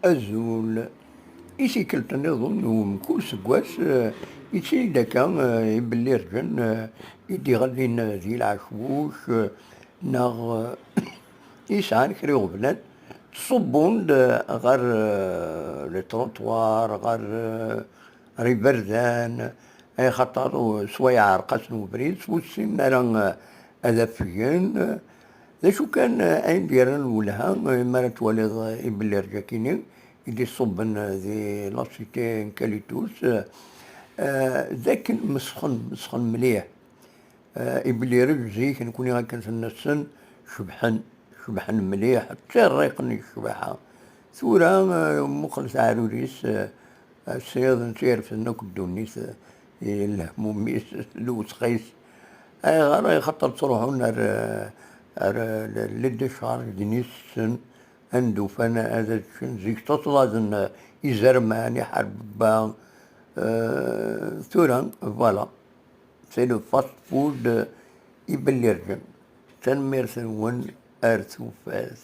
أزول إيسيكلت نظن ومن كل سكواس يتسيني داكا يبلي رجل يدي غادي ذي العشوش ناغ يسعان كري غبلان تصبون غير لي تروطوار غير يبردان اي خاطر سوايع عرقات وبريد سوسين راه هذا فيان ذا شو كان أين ديران ولها ما تواليض يبلي رجاكيني يدي صبن ذي لاسيتي كاليتوس ذاك مسخن مليح يبلي رجزي كنكوني هاكا في النسن شبحن مليح حتى الريقني الشبحة ثورة مخلص عروريس السياض نسير في النوك الدونيس الهموميس الوسخيس اي غير يخطر تروحون لدى شهر دنيسن عندو فانا هذا زيك تطلع يزرماني حرب ثورا فوالا سي لو فاست فود يبلي رجل تنمير ثنون ارثو فاس